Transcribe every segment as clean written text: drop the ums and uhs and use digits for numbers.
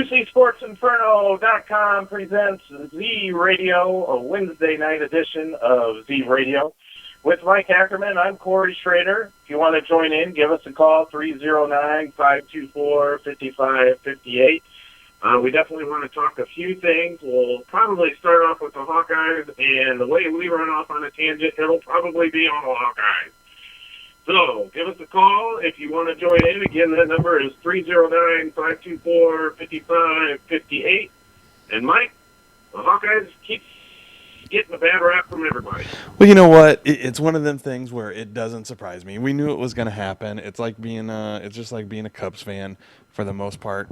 QCSportZinferno.com presents ZRadio, a Wednesday night edition of ZRadio. With Mike Ackerman, I'm Corey Schrader. If you want to join in, give us a call, 309-524-5558. We definitely want to talk a few things. We'll probably start off with the Hawkeyes, and the way we run off on a tangent, it'll probably be on the Hawkeyes. So, give us a call if you want to join in. Again, that number is 309-524-5558. And Mike, the Hawkeyes keep getting a bad rap from everybody. Well, you know what? It's one of them things where it doesn't surprise me. We knew it was going to happen. It's just like being a Cubs fan for the most part.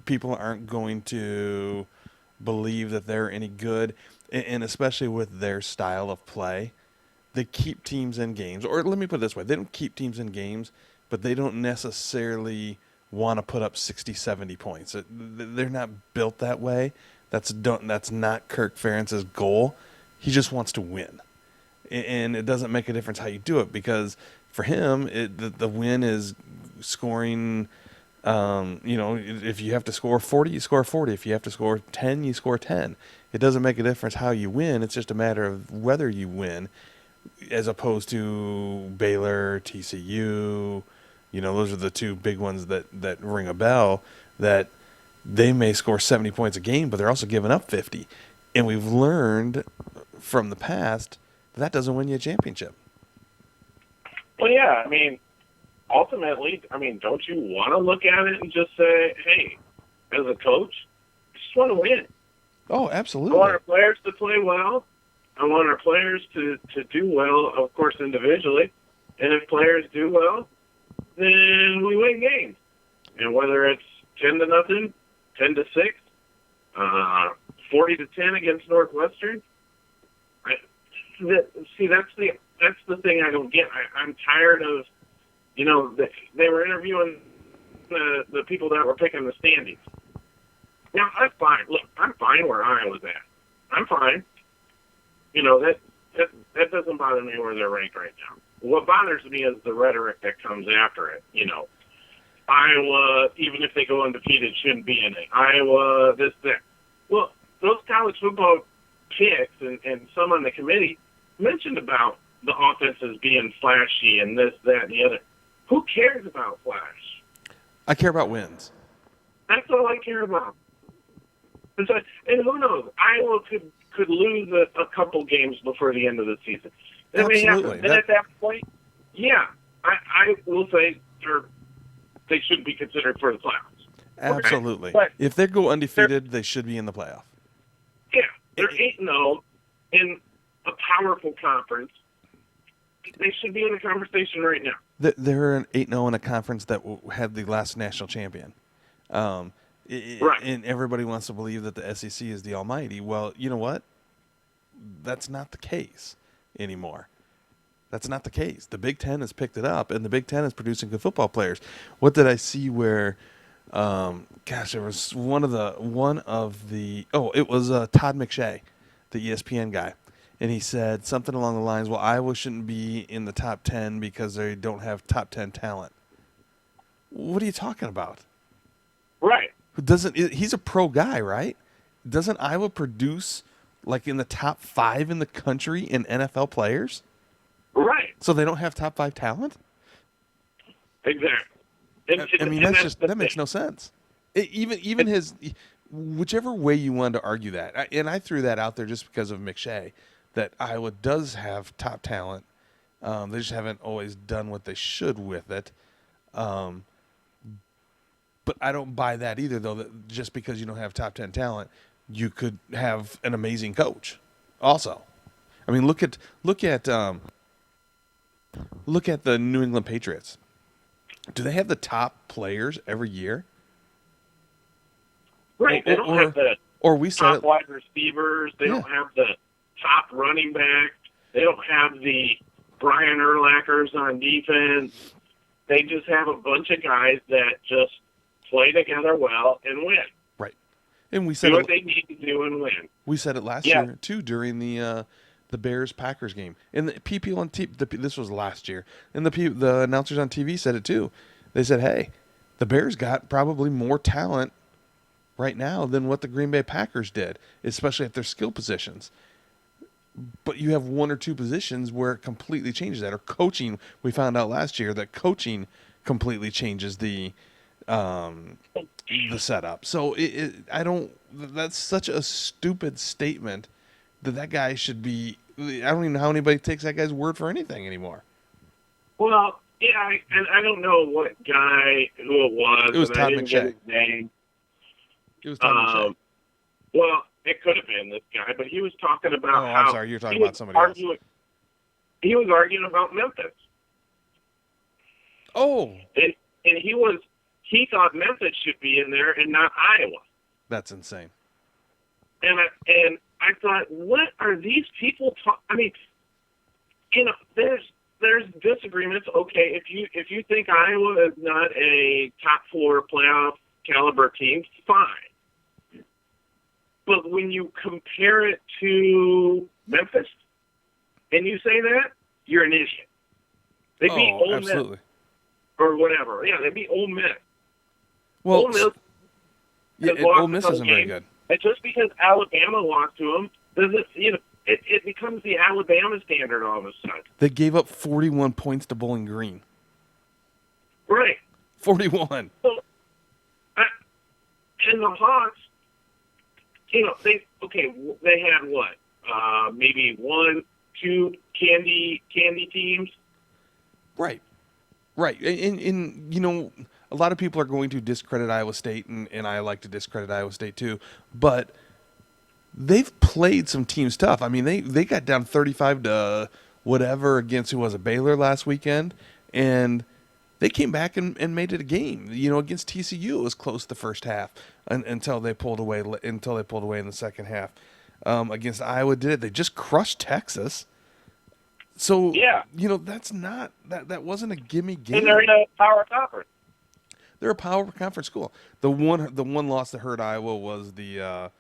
People aren't going to believe that they're any good, and especially with their style of play. They keep teams in games, or let me put it this way. They don't keep teams in games, but they don't necessarily want to put up 60, 70 points. They're not built that way. That's not Kirk Ferentz's goal. He just wants to win. And it doesn't make a difference how you do it, because for him, the win is scoring, if you have to score 40, you score 40. If you have to score 10, you score 10. It doesn't make a difference how you win. It's just a matter of whether you win, as opposed to Baylor, TCU. Those are the two big ones that ring a bell, that they may score 70 points a game, but they're also giving up 50. And we've learned from the past that doesn't win you a championship. Well, yeah, ultimately, don't you want to look at it and just say, hey, as a coach, I just want to win. Oh, absolutely. I want our players to play well. I want our players to do well, of course, individually. And if players do well, then we win games. And whether it's 10-0, 10-6, 40-10 against Northwestern. That's the thing I don't get. I'm tired of, they were interviewing the people that were picking the standings. Now, I'm fine. Look, I'm fine where Iowa's at. I'm fine. That doesn't bother me where they're ranked right now. What bothers me is the rhetoric that comes after it. Iowa, even if they go undefeated, shouldn't be in it. Iowa, this, that. Well, those college football picks and some on the committee mentioned about the offenses being flashy and this, that, and the other. Who cares about flash? I care about wins. That's all I care about. And who knows? Iowa could lose a couple games before the end of the season. Absolutely. And at that point, yeah, I will say they should be considered for the playoffs. Absolutely. Okay? If they go undefeated, they should be in the playoff. Yeah, they're 8-0 in a powerful conference. They should be in the conversation right now. They're an 8-0 in a conference that had the last national champion. Right. And everybody wants to believe that the SEC is the almighty. Well, you know what? That's not the case anymore. That's not the case. The Big Ten has picked it up, and the Big Ten is producing good football players. What did I see where? There was one of the. It was Todd McShay, the ESPN guy, and he said something along the lines, "Well, Iowa shouldn't be in the top 10 because they don't have top 10 talent." What are you talking about? Right. He's a pro guy, right? Doesn't Iowa produce like in the top 5 in the country in NFL players? Right. So they don't have top 5 talent? Exactly. That makes no sense. Even his, whichever way you wanted to argue that, and I threw that out there just because of McShay, that Iowa does have top talent. They just haven't always done what they should with it. But I don't buy that either, though, that just because you don't have top 10 talent, you could have an amazing coach also. Look at the New England Patriots. Do they have the top players every year? Right. They don't have the top wide receivers. They don't have the top running back. They don't have the Brian Urlachers on defense. They just have a bunch of guys that just play together well and win. Right. And we said do what they need to do and win. We said it last year too during the Bears-Packers game. And the people on this was last year. And the announcers on TV said it too. They said, "Hey, the Bears got probably more talent right now than what the Green Bay Packers did, especially at their skill positions. But you have one or two positions where it completely changes that. Or coaching, we found out last year that coaching completely changes the setup. So I don't. That's such a stupid statement that guy should be. I don't even know how anybody takes that guy's word for anything anymore. Well, yeah, and I don't know what guy who it was. It was and Todd I didn't McShay. get his name. It was Todd McShay. Well, it could have been this guy, but he was talking about how. I'm sorry, you're talking about somebody else. He was arguing about Memphis. Oh. And he thought Memphis should be in there and not Iowa. That's insane. And I thought, what are these people talking? I mean, there's disagreements. Okay, if you think Iowa is not a top 4 playoff caliber team, fine. But when you compare it to Memphis, and you say that, you're an idiot. They beat Ole Miss or whatever. Yeah, they beat Ole Miss. Well, Ole Miss isn't very good. And just because Alabama lost to them, doesn't it becomes the Alabama standard all of a sudden. They gave up 41 points to Bowling Green. Right. 41. So, and the Hawks, they had what? Maybe 1, 2 candy teams. Right. And a lot of people are going to discredit Iowa State, and I like to discredit Iowa State too, but they've played some teams tough. I mean, they got down 35 to whatever against who was it, Baylor last weekend, and they came back and made it a game. Against TCU, it was close the first half until they pulled away in the second half. Against Iowa, they just crushed Texas. So yeah, that's not that wasn't a gimme game. And they're in a power conference. They're a power conference school. The one loss that hurt Iowa was the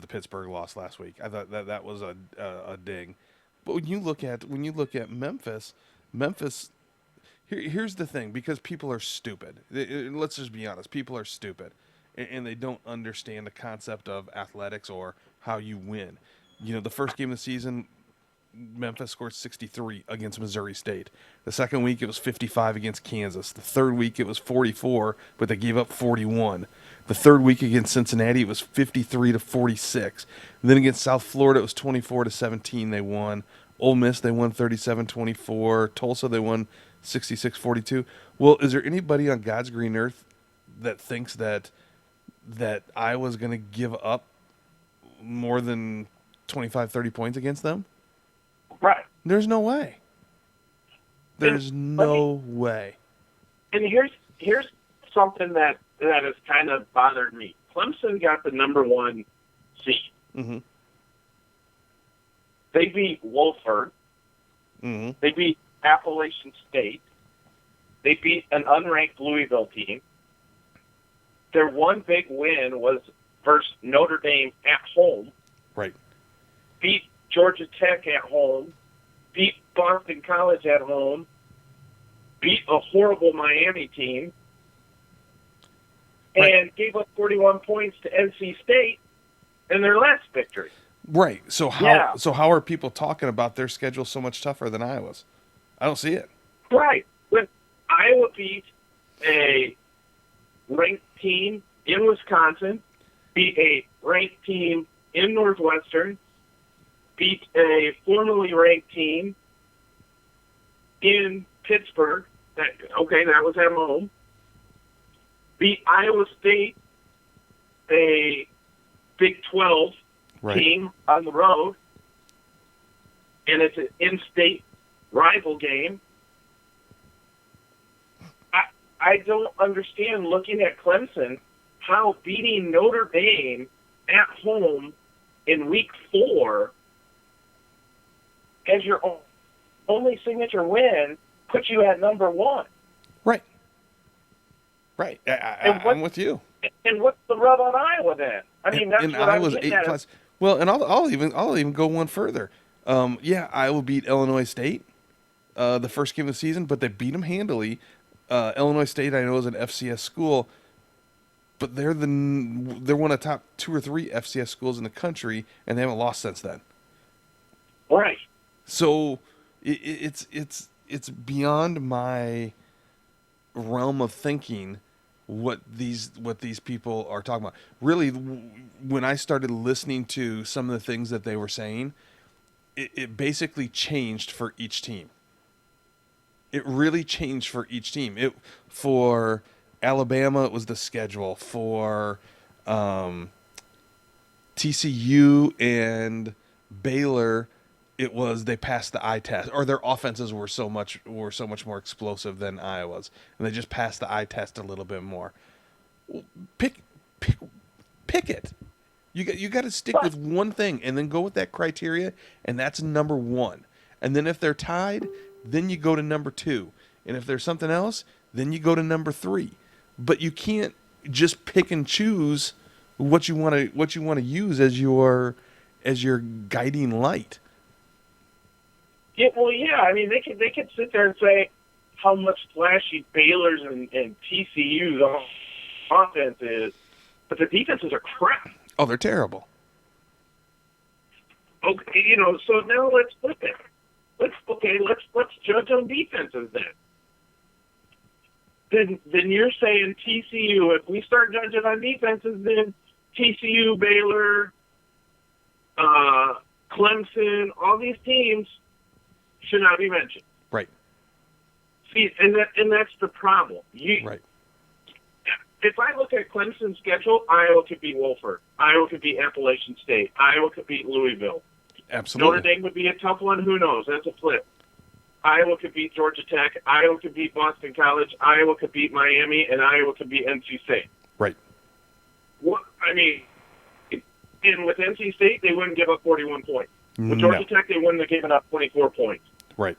Pittsburgh loss last week. I thought that was a ding. But when you look at Memphis, here's the thing, because people are stupid. Let's just be honest. People are stupid, and they don't understand the concept of athletics or how you win. The first game of the season, Memphis scored 63 against Missouri State. The second week, it was 55 against Kansas. The third week, it was 44, but they gave up 41. The third week against Cincinnati, it was 53 to 46. And then against South Florida, it was 24 to 17. They won. Ole Miss, they won 37-24. Tulsa, they won 66-42. Well, is there anybody on God's green earth that thinks that Iowa's going to give up more than 25, 30 points against them? Right. There's no way. There's no way. And here's something that has kind of bothered me. Clemson got the number 1 seed. Mm-hmm. They beat Wolford. Mm-hmm. They beat Appalachian State. They beat an unranked Louisville team. Their one big win was versus Notre Dame at home. Right. Beat Georgia Tech at home, beat Boston College at home, beat a horrible Miami team, and gave up 41 points to NC State in their last victory. Right. So how are people talking about their schedule so much tougher than Iowa's? I don't see it. Right. When Iowa beat a ranked team in Wisconsin, beat a ranked team in Northwestern, beat a formerly ranked team in Pittsburgh. That was at home. Beat Iowa State, a Big 12 team on the road, and it's an in-state rival game. I don't understand, looking at Clemson, how beating Notre Dame at home in week 4 as your only signature win puts you at number 1. Right. I'm with you. And what's the rub on Iowa then? I mean, that's what Iowa's I'm 8 plus. Well, and I'll even go one further. Iowa beat Illinois State the first game of the season, but they beat them handily. Illinois State, I know, is an FCS school. but they're one of the top 2 or 3 FCS schools in the country, and they haven't lost since then. Right. So it's beyond my realm of thinking what these people are talking about. Really, when I started listening to some of the things that they were saying, it basically changed for each team. It really changed for each team. For Alabama, it was the schedule. For TCU and Baylor, it was they passed the eye test, or their offenses were so much more explosive than Iowa's, and they just passed the eye test a little bit more. Pick it. You got to stick with one thing, and then go with that criteria, and that's number 1. And then if they're tied, then you go to number 2, and if there's something else, then you go to number 3. But you can't just pick and choose what you want to use as your guiding light. Yeah, well, yeah. I mean, they could sit there and say how much flashy Baylor's and TCU's offense is, but the defenses are crap. Oh, they're terrible. Okay, so now let's flip it. Let's judge on defenses then. Then you're saying TCU. If we start judging on defenses, then TCU, Baylor, Clemson, all these teams should not be mentioned. Right. See, and that's the problem. Right. If I look at Clemson's schedule, Iowa could beat Wolford. Iowa could beat Appalachian State. Iowa could beat Louisville. Absolutely. Notre Dame would be a tough one. Who knows? That's a flip. Iowa could beat Georgia Tech. Iowa could beat Boston College. Iowa could beat Miami, and Iowa could beat NC State. Right. What I mean, and with NC State, they wouldn't give up 41 points. With Georgia Tech, they wouldn't have given up 24 points. Right.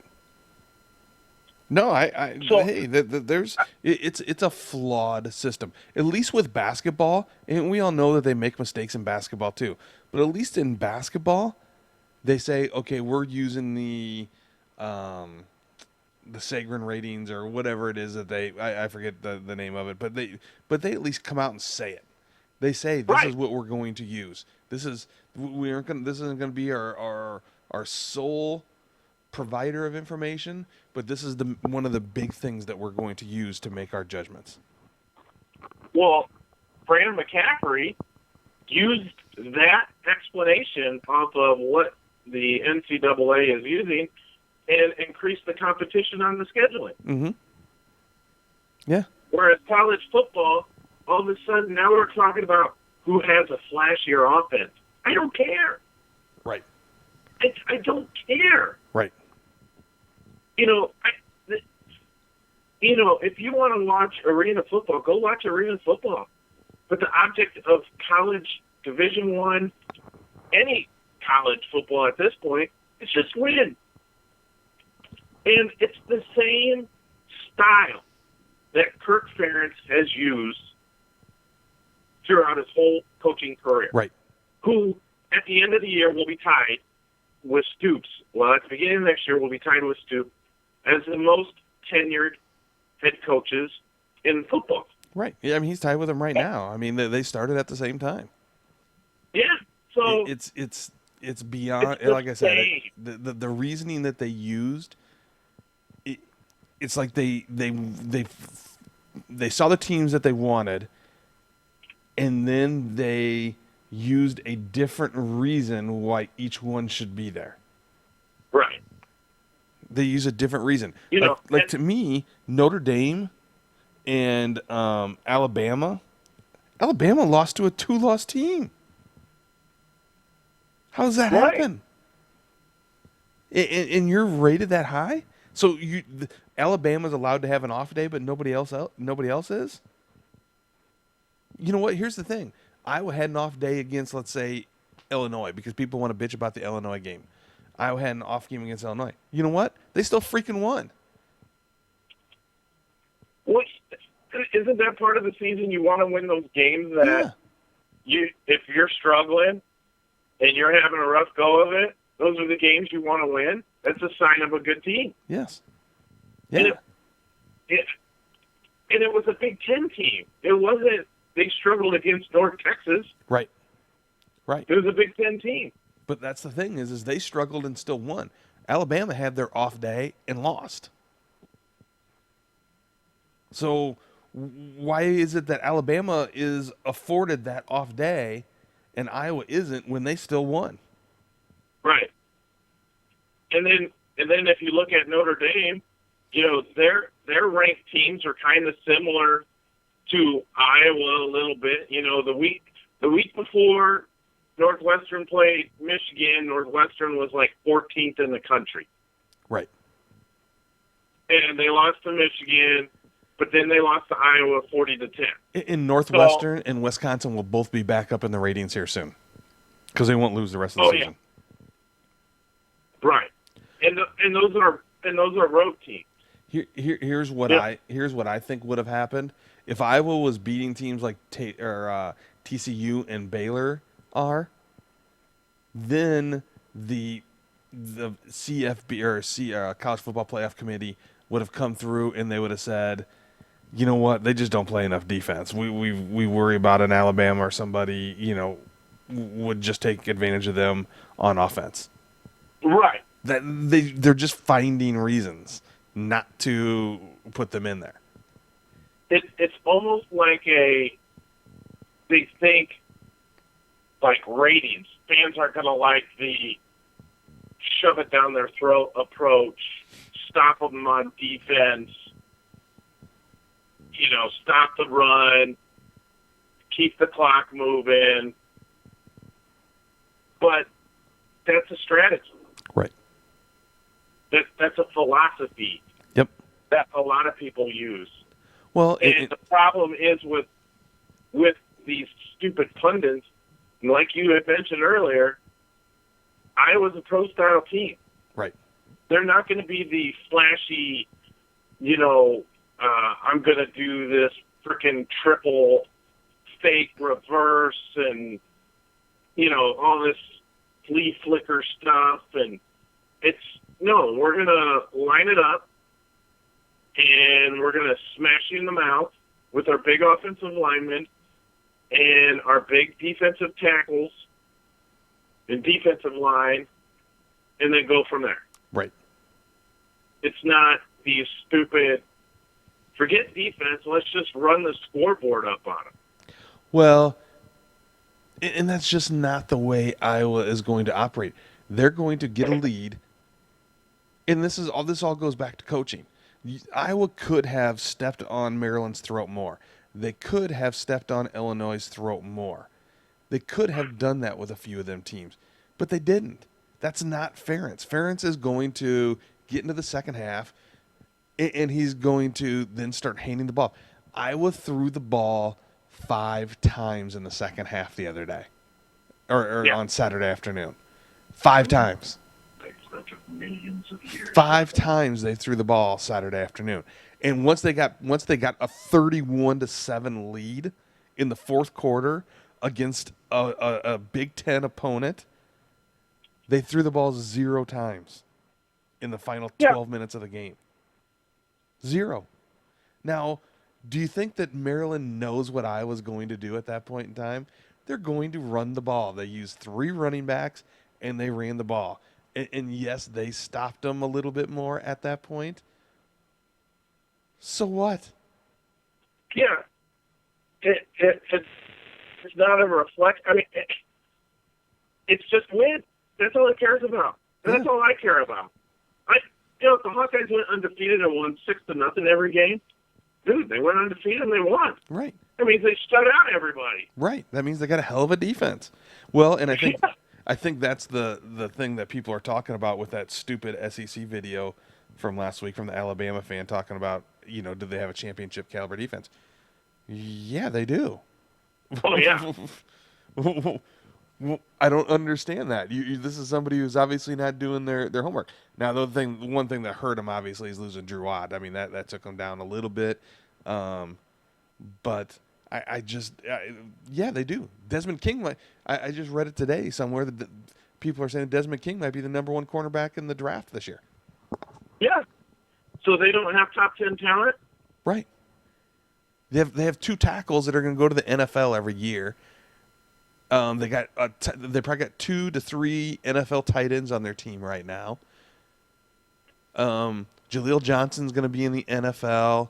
No, it's a flawed system. At least with basketball, and we all know that they make mistakes in basketball too. But at least in basketball, they say, okay, we're using the Sagarin ratings or whatever it is that I forget the name of it, but they at least come out and say it. They say this is what we're going to use. This isn't going to be our sole provider of information, but this is one of the big things that we're going to use to make our judgments. Well, Brandon McCaffrey used that explanation off of what the NCAA is using and increased the competition on the scheduling. Mm-hmm. Yeah. Whereas college football, all of a sudden now we're talking about who has a flashier offense. I don't care. Right. I don't care. Right. If you want to watch arena football, go watch arena football. But the object of college Division I, any college football at this point, is just win. And it's the same style that Kirk Ferentz has used throughout his whole coaching career. Right. Who, at the end of the year, will be tied with Stoops. Well, at the beginning of next year, will be tied with Stoops as the most tenured head coaches in football. Right. Yeah, I mean, he's tied with them right now. I mean, they started at the same time. Yeah. So it's beyond. Like I said, the reasoning that they used. It's like they saw the teams that they wanted, and then they used a different reason why each one should be there. Right. They use a different reason. To me, Notre Dame and Alabama lost to a 2-loss team. How does that happen? And you're rated that high? So Alabama's allowed to have an off day, but nobody else is? You know what? Here's the thing. Iowa had an off day against, let's say, Illinois, because people want to bitch about the Illinois game. Iowa had an off game against Illinois. You know what? They still freaking won. Well, isn't that part of the season? You want to win those games that if you're struggling and you're having a rough go of it, those are the games you want to win. That's a sign of a good team. Yes. Yeah. And it was a Big Ten team. It wasn't they struggled against North Texas. Right. It was a Big Ten team. But that's the thing is they struggled and still won. Alabama had their off day and lost. So why is it that Alabama is afforded that off day and Iowa isn't when they still won? Right. And then if you look at Notre Dame, their ranked teams are kind of similar to Iowa a little bit. The week before Northwestern played Michigan, Northwestern was like 14th in the country. Right. And they lost to Michigan, but then they lost to Iowa 40-10. In Northwestern and Wisconsin will both be back up in the ratings here soon because they won't lose the rest of the season. Yeah. Right. And those are road teams. Here's what I think would have happened if Iowa was beating teams like TCU and Baylor are. Then the CFB or College Football Playoff Committee would have come through and they would have said, you know what, they just don't play enough defense. We worry about an Alabama or somebody would just take advantage of them on offense. Right. That they're just finding reasons not to put them in there. It's almost like they think like ratings. Fans aren't going to like the shove it down their throat approach, stop them on defense, stop the run, keep the clock moving. But that's a strategy. Right. That's a philosophy. Yep. That a lot of people use. Well, and the problem is with these stupid pundits, like you had mentioned earlier, Iowa's a pro-style team. Right. They're not going to be the flashy, I'm going to do this freaking triple fake reverse and, all this flea flicker stuff. And we're going to line it up and we're going to smash you in the mouth with our big offensive linemen and our big defensive tackles and defensive line, and then go from there. Right. It's not these stupid, forget defense, let's just run the scoreboard up on them. Well, and that's just not the way Iowa is going to operate. They're going to get a lead, and this all goes back to coaching. Iowa could have stepped on Maryland's throat more. They could have stepped on Illinois' throat more. They could have done that with a few of them teams, but they didn't. That's not Ferentz. Ferentz is going to get into the second half, and he's going to then start handing the ball. Iowa threw the ball 5 times in the second half the other day, or on Saturday afternoon. 5 times. 5 times they threw the ball Saturday afternoon. And once they got a 31-7 lead in the fourth quarter against a Big Ten opponent, they threw the ball 0 times in the final 12 minutes of the game. 0. Now, do you think that Maryland knows what Iowa's going to do at that point in time? They're going to run the ball. They used 3 running backs, and they ran the ball. And yes, they stopped them a little bit more at that point. So what? Yeah. It's not a reflection. I mean, it's just win. That's all it cares about. That's all I care about. If the Hawkeyes went undefeated and won 6-0 every game, dude, they went undefeated and they won. Right. That means they shut out everybody. Right. That means they got a hell of a defense. Well, and I think that's the thing that people are talking about with that stupid SEC video from last week from the Alabama fan talking about, do they have a championship caliber defense? Yeah, they do. Oh, yeah. I don't understand that. This is somebody who's obviously not doing their homework. Now, the one thing that hurt him, obviously, is losing Drew Watt. I mean, that took him down a little bit. But yeah, they do. Desmond King, I just read it today somewhere that people are saying Desmond King might be the number 1 cornerback in the draft this year. Yeah. So they don't have top 10 talent? Right. They have two tackles that are going to go to the NFL every year. They probably got 2 to 3 NFL tight ends on their team right now. Jaleel Johnson's going to be in the NFL.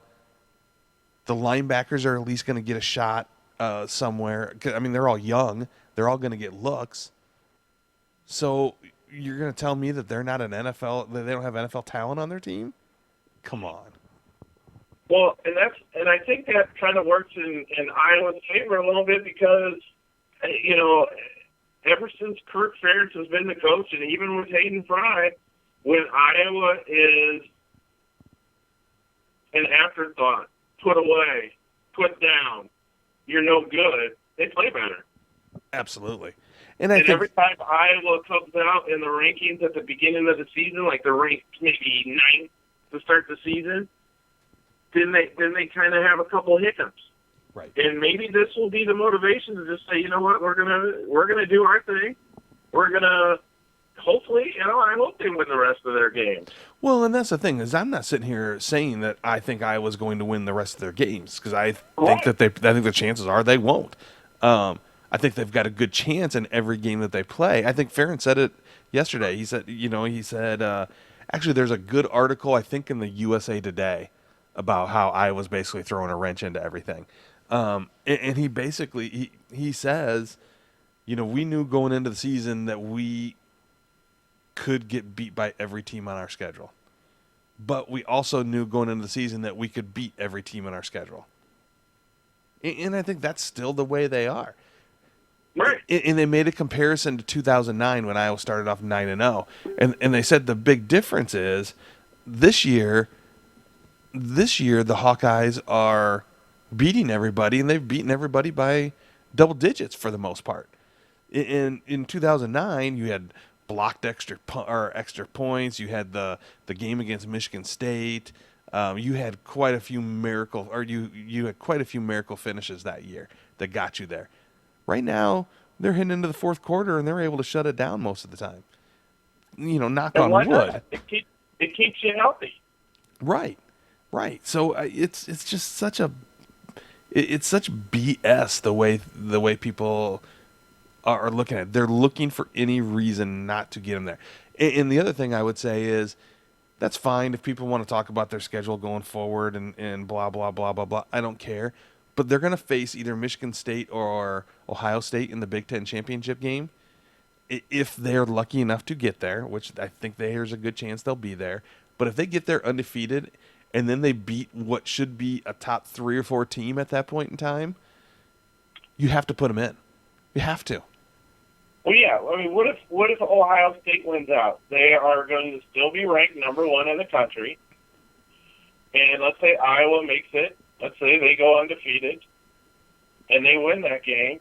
The linebackers are at least going to get a shot somewhere. I mean, they're all young. They're all going to get looks. So you're going to tell me that they're not an NFL, that they don't have NFL talent on their team? Come on. Well, and I think that kind of works in Iowa's favor a little bit because, ever since Kirk Ferentz has been the coach, and even with Hayden Fry, when Iowa is an afterthought, put away, put down, you're no good, they play better. Absolutely. And every time Iowa comes out in the rankings at the beginning of the season, like they're ranked maybe 9th to start the season, then they kind of have a couple hiccups. Right. And maybe this will be the motivation to just say, you know what, we're gonna do our thing. We're gonna hopefully, I hope they win the rest of their games. Well, and that's the thing is, I'm not sitting here saying that I think Iowa's going to win the rest of their games because I think that I think the chances are they won't. I think they've got a good chance in every game that they play. I think Ferentz said it yesterday. He said, actually, there's a good article I think in the USA Today about how Iowa's basically throwing a wrench into everything. And he basically he says, we knew going into the season that we could get beat by every team on our schedule. But we also knew going into the season that we could beat every team on our schedule. And I think that's still the way they are. Right. And they made a comparison to 2009 when Iowa started off 9-0. And they said the big difference is this year the Hawkeyes are beating everybody, and they've beaten everybody by double digits for the most part. In 2009, you had blocked extra points. You had the game against Michigan State. You had quite a few you had quite a few miracle finishes that year that got you there. Right now, they're heading into the fourth quarter and they're able to shut it down most of the time. Knock on wood. It keeps you healthy. Right. So it's just such BS the way people are looking at it. They're looking for any reason not to get them there. And the other thing I would say is that's fine if people want to talk about their schedule going forward and blah, blah, blah, blah, blah. I don't care. But they're going to face either Michigan State or Ohio State in the Big Ten championship game. If they're lucky enough to get there, which I think there's a good chance they'll be there. But if they get there undefeated and then they beat what should be a top 3 or 4 team at that point in time, you have to put them in. You have to. Well, yeah. I mean, what if Ohio State wins out? They are going to still be ranked number 1 in the country. And let's say Iowa makes it. Let's say they go undefeated, and they win that game.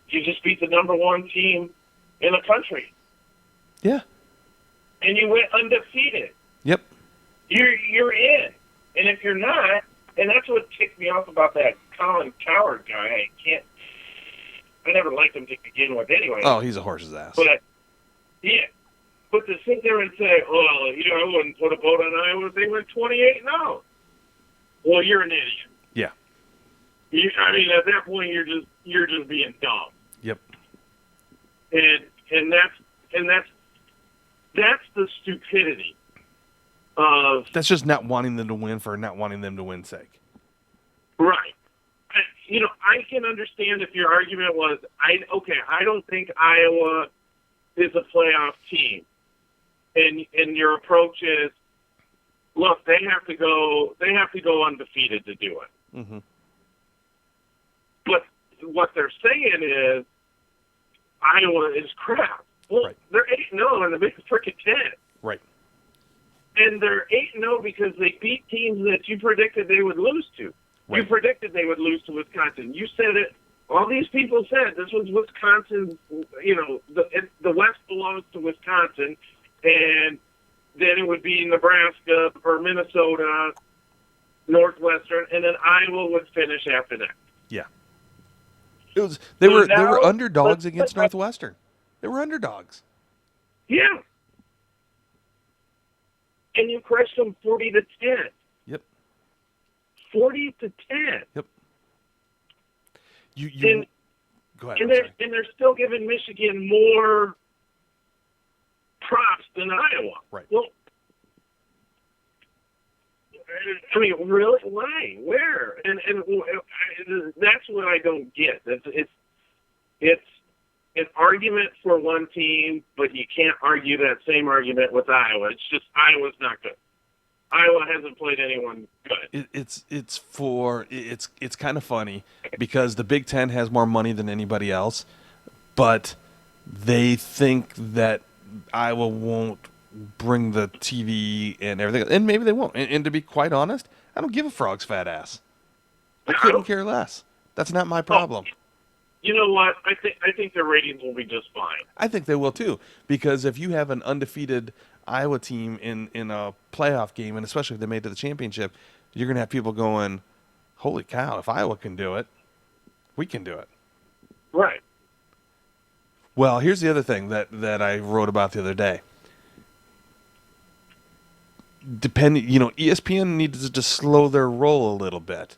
You just beat the number 1 team in the country. Yeah. And you went undefeated. Yep. You're in. And if you're not, and that's what ticked me off about that Colin Cowherd guy. I never liked him to begin with anyway. Oh, he's a horse's ass. But to sit there and say, I wouldn't put a vote on Iowa if they went 28-0. Well, you're an idiot. Yeah. At that point, you're just being dumb. Yep. And that's the stupidity of. That's just not wanting them to win for not wanting them to win's sake. Right. I can understand if your argument was, I don't think Iowa is a playoff team, and your approach is, look, they have to go undefeated to do it. Mm-hmm. But what they're saying is Iowa is crap. Well, right. They're 8-0 in the Big Freaking Ten. Right. And they're 8-0 because they beat teams that you predicted they would lose to. Right. You predicted they would lose to Wisconsin. You said it. All these people said this was Wisconsin. The West belongs to Wisconsin, and then it would be Nebraska or Minnesota, Northwestern, and then Iowa would finish after that. Yeah. They were underdogs against Northwestern. They were underdogs. Yeah. And you crushed them 40-10. Yep. 40-10. Yep. You go ahead. And they're still giving Michigan more props than Iowa. Right. Well, I mean, really? Why? Where? And that's what I don't get. It's an argument for one team, but you can't argue that same argument with Iowa. It's just Iowa's not good. Iowa hasn't played anyone good. It's kind of funny because the Big Ten has more money than anybody else, but they think that Iowa won't bring the TV and everything, and maybe they won't. And to be quite honest, I don't give a frog's fat ass. I couldn't care less. That's not my problem. You know what? I think their ratings will be just fine. I think they will too, because if you have an undefeated Iowa team in a playoff game, and especially if they made it to the championship, you're going to have people going, holy cow, if Iowa can do it, we can do it. Right. Well, here's the other thing that I wrote about the other day. ESPN needs to just slow their roll a little bit,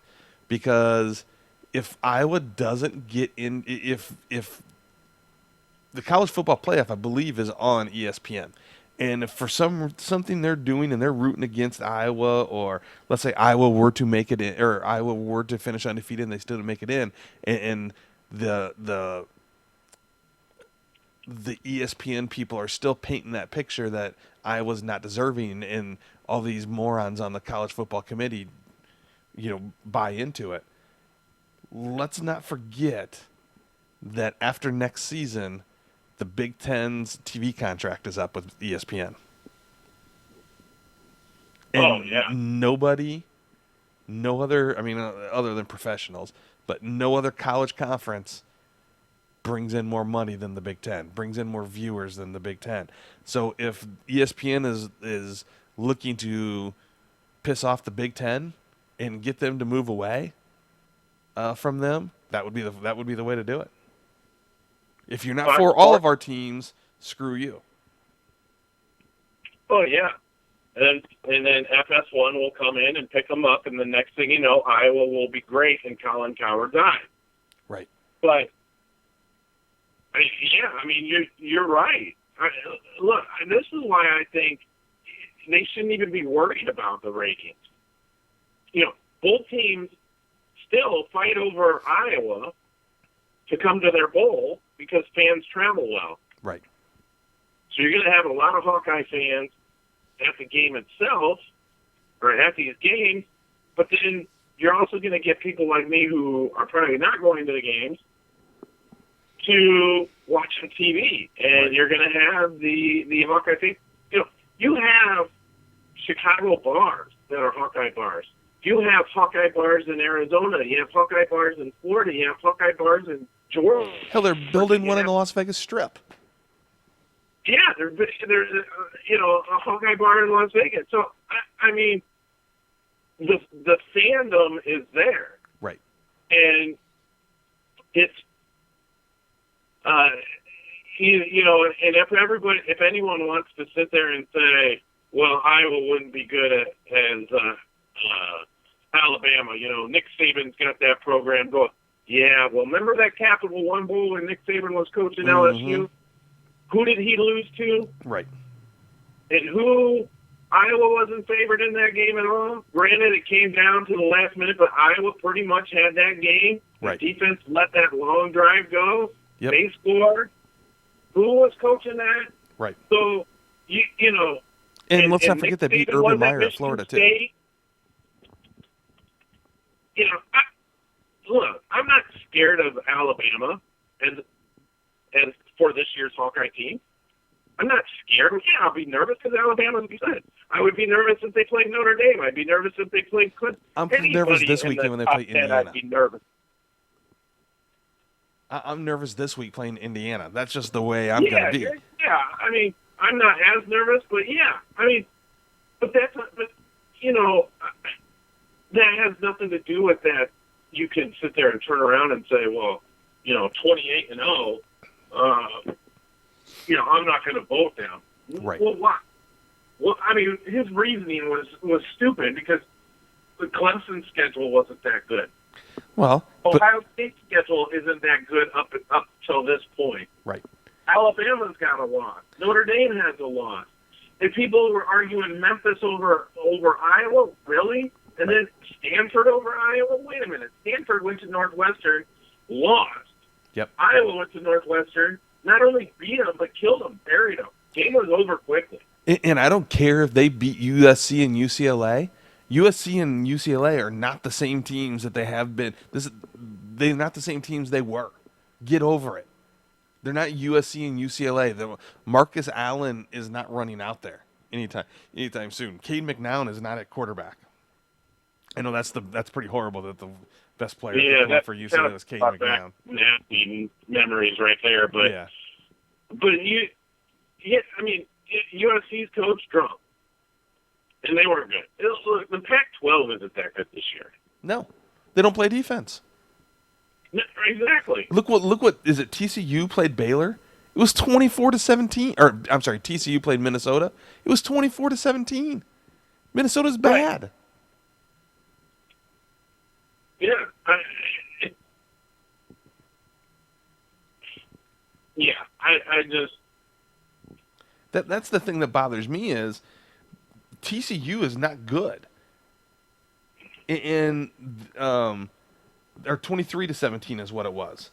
because if Iowa doesn't get in, if the college football playoff, I believe, is on ESPN, and if for something they're doing and they're rooting against Iowa, or let's say Iowa were to make it in, or Iowa were to finish undefeated and they still didn't make it in, and the ESPN people are still painting that picture that Iowa's not deserving, and all these morons on the college football committee, buy into it. Let's not forget that after next season, the Big Ten's TV contract is up with ESPN. And other than professionals, but no other college conference brings in more money than the Big Ten, brings in more viewers than the Big Ten. So if ESPN is looking to piss off the Big Ten and get them to move away from them, that would be the way to do it. If you're not for all of our teams, screw you. Oh yeah, and then FS1 will come in and pick them up, and the next thing you know, Iowa will be great and Colin Cowherd died. Right. But you're right. Look, this is why I think they shouldn't even be worried about the ratings. Both teams still fight over Iowa to come to their bowl because fans travel well. Right. So you're going to have a lot of Hawkeye fans at the game itself, or at these games, but then you're also going to get people like me who are probably not going to the games to watch on TV, and you're going to have the Hawkeye thing. You have Chicago bars that are Hawkeye bars. You have Hawkeye bars in Arizona. You have Hawkeye bars in Florida. You have Hawkeye bars in Georgia. Hell, they're building one in the Las Vegas Strip. Yeah, there's a Hawkeye bar in Las Vegas. So the fandom is there. Right. And it's and if anyone wants to sit there and say, well, Iowa wouldn't be good as Alabama, Nick Saban's got that program going. Yeah, well, remember that Capital One Bowl when Nick Saban was coaching LSU? Who did he lose to? Right. And who? Iowa wasn't favored in that game at all. Granted, it came down to the last minute, but Iowa pretty much had that game. Right. The defense let that long drive go. Yep. They scored. Who was coaching that? Right. So, And let's not forget they beat Urban Meyer at Florida, too. Look, I'm not scared of Alabama as for this year's Hawkeye team. I'm not scared. Yeah, I'll be nervous because Alabama's good. I would be nervous if they played Notre Dame. I'd be nervous if they played Clemson. I'm nervous this weekend when they play Indiana. I'd be nervous. I'm nervous this week playing Indiana. That's just the way I'm going to be. Yeah, I'm not as nervous, but but that has nothing to do with that. You can sit there and turn around and say, well, 28-0, I'm not going to vote down. Right. Well, why? Well, his reasoning was stupid because the Clemson schedule wasn't that good. Well, Ohio State's schedule isn't that good up till this point. Right. Alabama's got a loss. Notre Dame has a loss. And people were arguing Memphis over Iowa, really? And then Stanford over Iowa? Wait a minute. Stanford went to Northwestern, lost. Yep. Iowa went to Northwestern, not only beat them, but killed them, buried them. Game was over quickly. And I don't care if they beat USC and UCLA. USC and UCLA are not the same teams that they have been. They're not the same teams they were. Get over it. They're not USC and UCLA. Marcus Allen is not running out there anytime soon. Cade McNown is not at quarterback. I know that's pretty horrible that the best player for UCLA is Cade McNown. Nasty memories right there, but yeah. I mean, USC's coach drunk, and they weren't good. Look, the Pac-12 isn't that good this year. No, they don't play defense. No, exactly. Look what is it? TCU played Baylor. It was 24-17. Or I'm sorry, TCU played Minnesota. It was 24-17. Minnesota's bad. Right. Yeah. I just. That's the thing that bothers me is TCU is not good. And or 23-17 is what it was.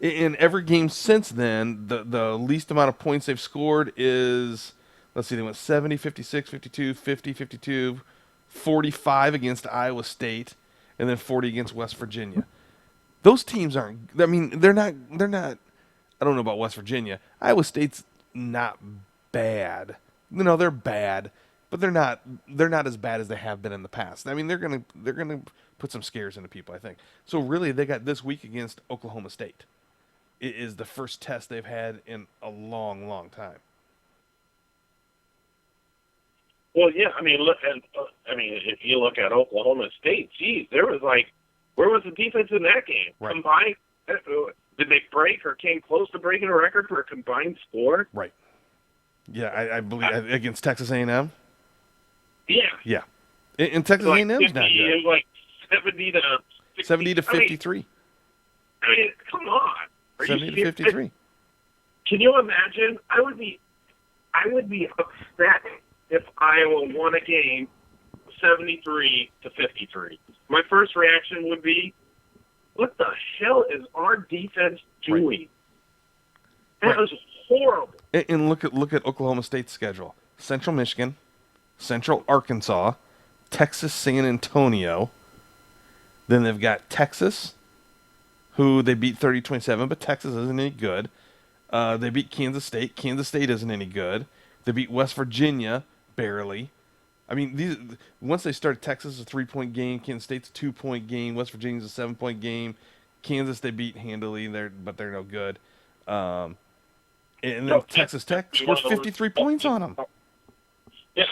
In every game since then, the least amount of points they've scored is, let's see, they went 70, 56, 52, 50, 52, 45 against Iowa State, and then 40 against West Virginia. Those teams aren't, I mean, they're not, I don't know about West Virginia. Iowa State's not bad. No, they're bad, but they're not as bad as they have been in the past. I mean, they're gonna put some scares into people, I think. So really, they got this week against Oklahoma State. It is the first test they've had in a long, long time. Well, yeah, I mean, if you look at Oklahoma State, geez, there was where was the defense in that game? Right. Combined, did they break or came close to breaking a record for a combined score? Right. Yeah, I believe against Texas A&M. Yeah. Yeah. And Texas A&M's not good. It was like 70 to 53. I mean, come on. 70 to 53. Can you imagine? I would be upset if Iowa won a game 73 to 53. My first reaction would be, what the hell is our defense doing? That was horrible. And look at Oklahoma State's schedule. Central Michigan, Central Arkansas, Texas San Antonio. Then they've got Texas, who they beat 30-27, but Texas isn't any good. They beat Kansas State. Kansas State isn't any good. They beat West Virginia, barely. I mean, once they start, Texas is a 3-point game. Kansas State's a 2-point game. West Virginia's a 7-point game. Kansas they beat handily, but they're no good. And then Texas Tech scores 53 points on them. Yeah.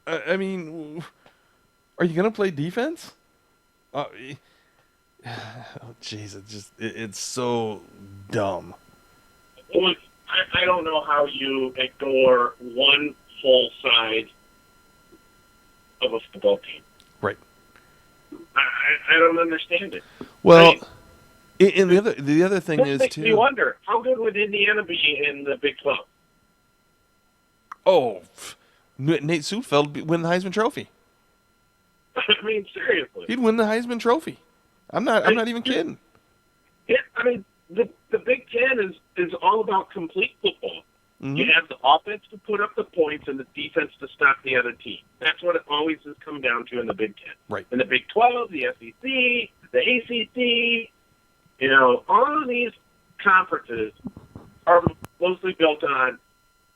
I mean, are you going to play defense? Oh, jeez, it's so dumb. Well, I don't know how you ignore one full side of a football team. Right. I don't understand it. Well, and the other thing is makes too. me wonder, how good would Indiana be in the Big 12? Oh, Nate Sudfeld would win the Heisman Trophy. I mean, seriously. He'd win the Heisman Trophy. I'm not even kidding. Yeah, I mean, the Big Ten is all about complete football. Mm-hmm. You have the offense to put up the points and the defense to stop the other team. That's what it always has come down to in the Big Ten. Right. In the Big 12, the SEC, the ACC, all of these conferences are mostly built on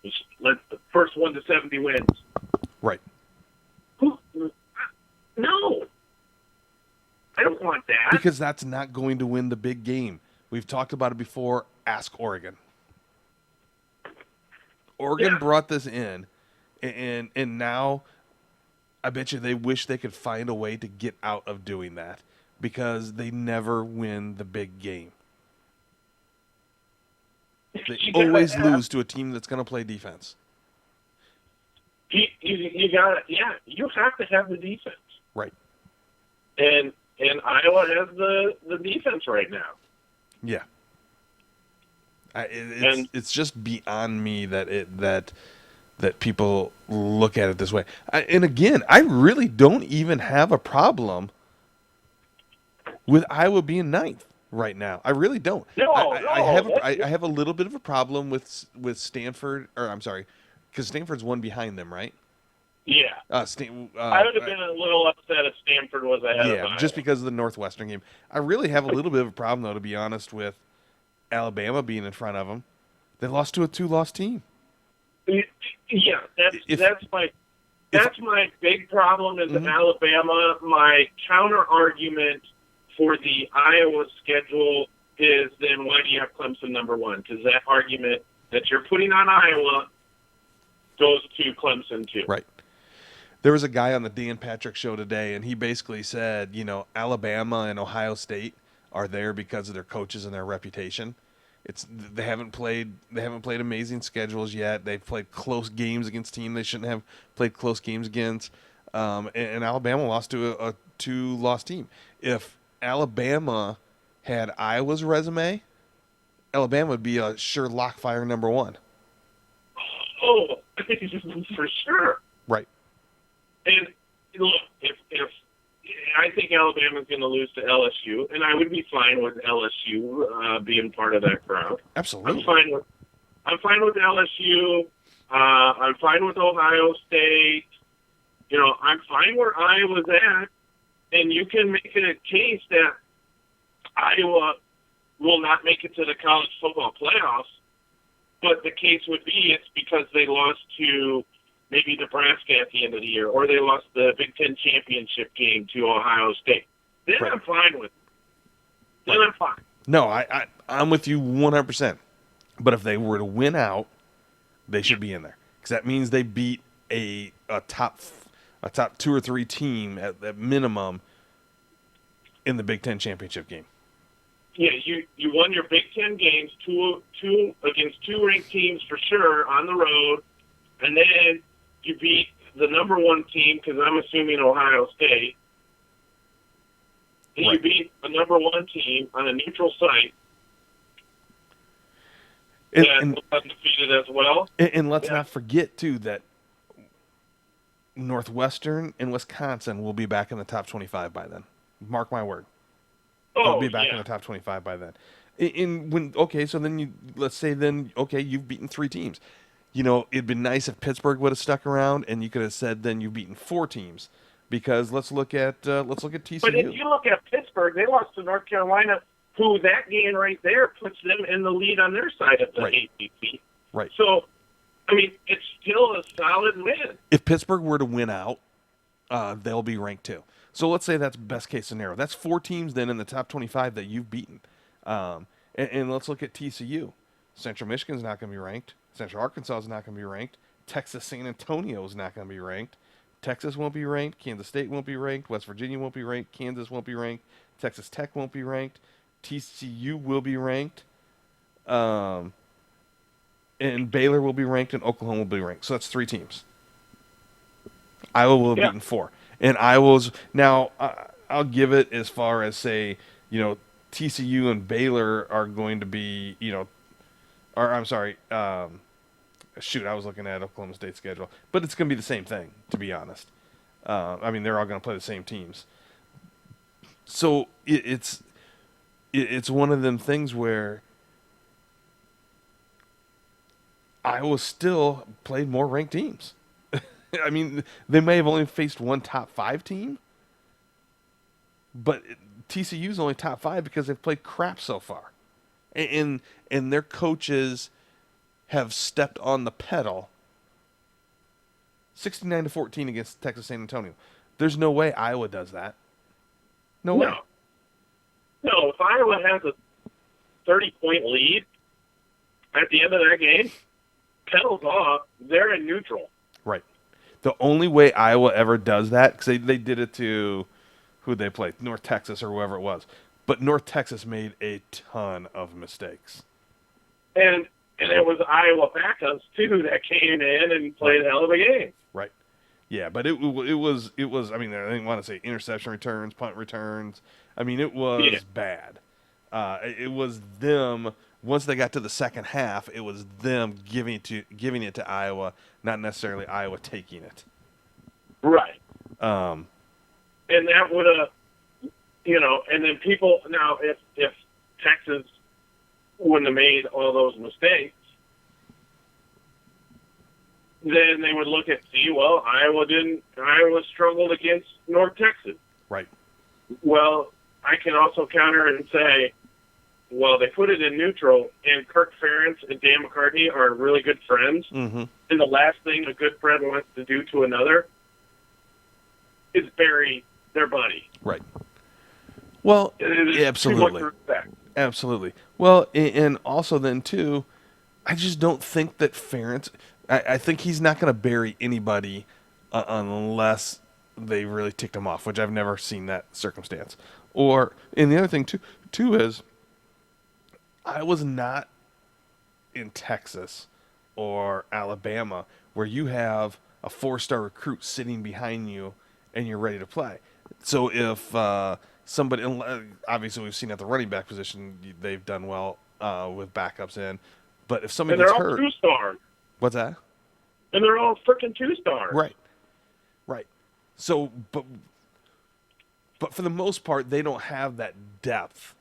the first 1 to 70 wins. Right. No. I don't want that. Because that's not going to win the big game. We've talked about it before. Ask Oregon. Oregon brought this in, and now I bet you they wish they could find a way to get out of doing that because they never win the big game. They always lose to a team that's going to play defense. You got it. Yeah, you have to have the defense. Right. And Iowa has the defense right now. Yeah. It's just beyond me that people look at it this way. And again, I really don't even have a problem with Iowa being ninth right now. I really don't. I have a little bit of a problem with Stanford, or I'm sorry, because Stanford's one behind them, right? Yeah. I would have been a little upset if Stanford was ahead of Iowa. Just because of the Northwestern game. I really have a little bit of a problem, though, to be honest, with Alabama being in front of them. They lost to a 2-loss team. Yeah, that's my big problem is Alabama. My counter argument for the Iowa schedule is then why do you have Clemson number one? Because that argument that you're putting on Iowa goes to Clemson too. Right. There was a guy on the Dan Patrick show today, and he basically said, Alabama and Ohio State are there because of their coaches and their reputation. They haven't played amazing schedules yet. They've played close games against teams they shouldn't have played close games against. And Alabama lost to a 2-loss team. If Alabama had Iowa's resume, Alabama would be a sure lockfire number one. Oh, for sure. Right. And look, if I think Alabama's going to lose to LSU, and I would be fine with LSU being part of that crowd. Absolutely. I'm fine with LSU. I'm fine with Ohio State. I'm fine where Iowa's at, and you can make a case that Iowa will not make it to the college football playoffs, but the case would be it's because they lost to maybe Nebraska at the end of the year, or they lost the Big Ten championship game to Ohio State. Then right. I'm fine with it. Then I'm fine. No, I'm with you 100%. But if they were to win out, they should be in there, because that means they beat a top 2 or 3 team at minimum in the Big Ten championship game. Yeah, you won your Big Ten games two against 2 ranked teams for sure on the road, and then you beat the number 1 team, because I'm assuming Ohio State. And right. You beat the number 1 team on a neutral site. And undefeated as well. And let's not forget, too, that Northwestern and Wisconsin will be back in the top 25 by then. Mark my word. They'll be back in the top 25 by then. So then let's say you've beaten 3 teams. It'd been nice if Pittsburgh would have stuck around, and you could have said then you've beaten 4 teams. Because let's look at TCU. But if you look at Pittsburgh, they lost to North Carolina, who that game right there puts them in the lead on their side of the ACC. Right. So, it's still a solid win. If Pittsburgh were to win out, they'll be ranked 2. So let's say that's best case scenario. That's 4 teams then in the top 25 that you've beaten. And let's look at TCU. Central Michigan's not going to be ranked. Central Arkansas is not going to be ranked. Texas San Antonio is not going to be ranked. Texas won't be ranked. Kansas State won't be ranked. West Virginia won't be ranked. Kansas won't be ranked. Texas Tech won't be ranked. TCU will be ranked. And Baylor will be ranked, and Oklahoma will be ranked. So that's 3 teams. Iowa will have beaten 4. And Iowa's now, I'll give it as far as say, TCU and Baylor are going to be, I was looking at Oklahoma State's schedule, but it's going to be the same thing, to be honest. They're all going to play the same teams. So it's one of them things where Iowa still played more ranked teams. They may have only faced one top 5 team, but TCU's only top 5 because they've played crap so far. And their coaches have stepped on the pedal 69-14 against Texas San Antonio. There's no way Iowa does that. No way. No, if Iowa has a 30-point lead at the end of that game, pedals off, they're in neutral. Right. The only way Iowa ever does that, because they did it to who they played, North Texas or whoever it was. But North Texas made a ton of mistakes. And And it was Iowa backups, too, that came in and played a hell of a game. Right. Yeah, but it was, I mean, I didn't want to say interception returns, punt returns. I mean, it was bad. It was them, once they got to the second half, it was them giving it to Iowa, not necessarily Iowa taking it. Right. Um, and that would have, and then people, now if Texas wouldn't have made all those mistakes, then they would look at, Iowa struggled against North Texas. Right. Well, I can also counter and say, well, they put it in neutral, and Kirk Ferentz and Dan McCartney are really good friends, mm-hmm. and the last thing a good friend wants to do to another is bury their buddy. Right. Well, absolutely. Too much respect. Absolutely. Well, and also then, too, I just don't think that Ferentz, I think he's not going to bury anybody unless they really ticked him off, which I've never seen that circumstance. And the other thing, too is, I was not in Texas or Alabama where you have a 4-star recruit sitting behind you and you're ready to play. So if somebody, obviously we've seen at the running back position, they've done well with backups in. But if somebody gets hurt, they're all 2-stars. What's that? And they're all freaking 2-stars. Right. So, but for the most part, they don't have that depth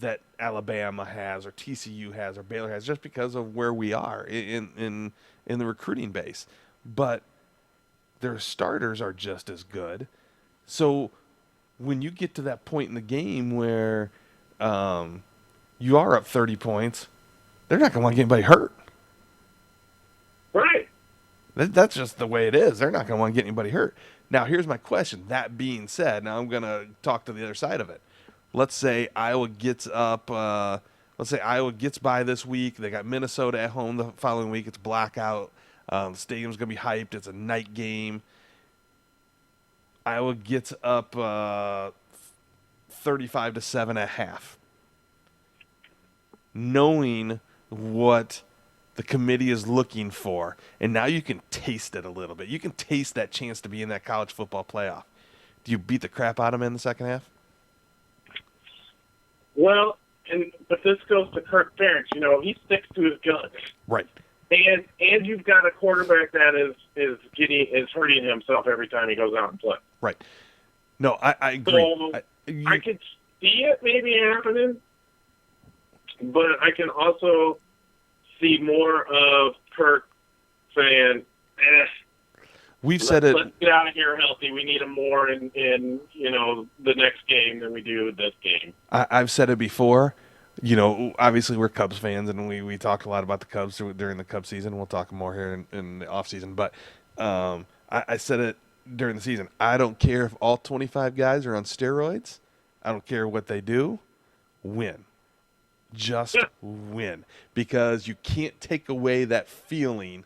that Alabama has, or TCU has, or Baylor has, just because of where we are in the recruiting base. But their starters are just as good. So when you get to that point in the game where you are up 30 points, they're not going to want to get anybody hurt. Right. That's just the way it is. They're not going to want to get anybody hurt. Now, here's my question. That being said, now I'm going to talk to the other side of it. Let's say Iowa gets up. Let's say Iowa gets by this week. They got Minnesota at home the following week. It's blackout. The stadium's going to be hyped. It's a night game. Iowa gets up 35-7 at half. Knowing what the committee is looking for, and now you can taste it a little bit. You can taste that chance to be in that college football playoff. Do you beat the crap out of them in the second half? Well, but this goes to Kirk Ferentz. He sticks to his guns. Right. And you've got a quarterback that is hurting himself every time he goes out and plays. Right. No, I agree. So I could see it maybe happening, but I can also see more of Kirk saying, let's get out of here healthy. We need him more in the next game than we do this game. I've said it before. Obviously we're Cubs fans, and we talk a lot about the Cubs during the Cubs season. We'll talk more here in the off season. But I said it during the season. I don't care if all 25 guys are on steroids. I don't care what they do. Win. Just win. Because you can't take away that feeling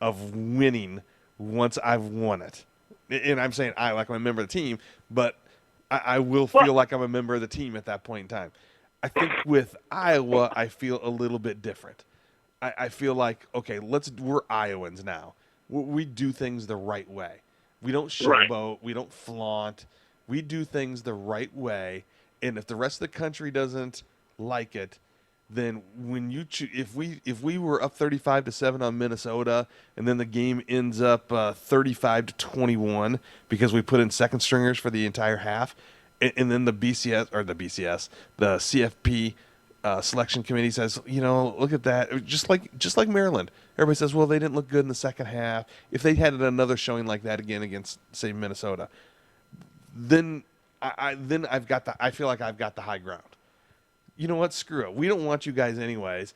of winning once I've won it. And I'm saying like I'm a member of the team, but I will feel like I'm a member of the team at that point in time. I think with Iowa, I feel a little bit different. I feel like, okay, we're Iowans now. We do things the right way. We don't showboat. Right. We don't flaunt. We do things the right way. And if the rest of the country doesn't like it, then when if we were up 35-7 on Minnesota, and then the game ends up 35-21 because we put in second stringers for the entire half, and then the CFP selection committee says, look at that, just like Maryland. Everybody says, well, they didn't look good in the second half. If they had another showing like that again against, say, Minnesota, then I feel like I've got the high ground. You know what? Screw it. We don't want you guys anyways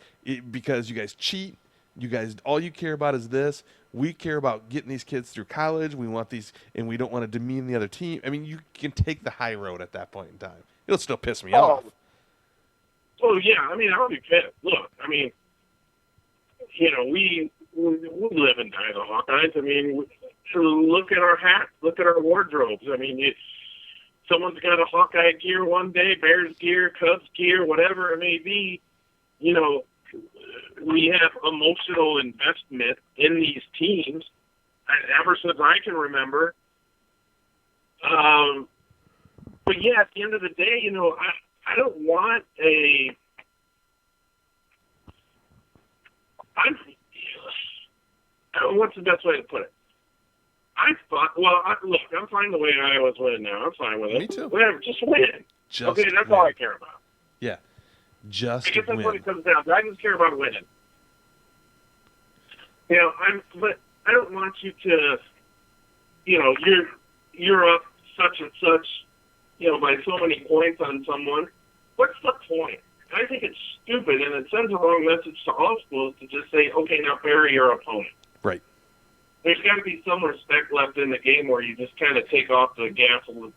because you guys cheat. You guys, all you care about is this. We care about getting these kids through college. We want these, and we don't want to demean the other team. I mean, you can take the high road at that point in time. It'll still piss me off. Oh, yeah. I mean, I'll be pissed. Look, I mean, we live and die the Hawkeyes. I mean, look at our hats. Look at our wardrobes. I mean, someone's got a Hawkeye gear one day, Bears gear, Cubs gear, whatever it may be. we have emotional investment in these teams ever since I can remember. But yeah, at the end of the day, I don't want what's the best way to put it? Look, I'm fine the way Iowa's winning now. I'm fine with it. Me too. Whatever, just win. Okay, that's all I care about. Yeah, just I guess that's win. what it comes down to. I just care about winning. But I don't want you to, you're up such and such, by so many points on someone. What's the point? I think it's stupid, and it sends a wrong message to all schools to just say, okay, now bury your opponent. Right. There's got to be some respect left in the game where you just kind of take off the gas, and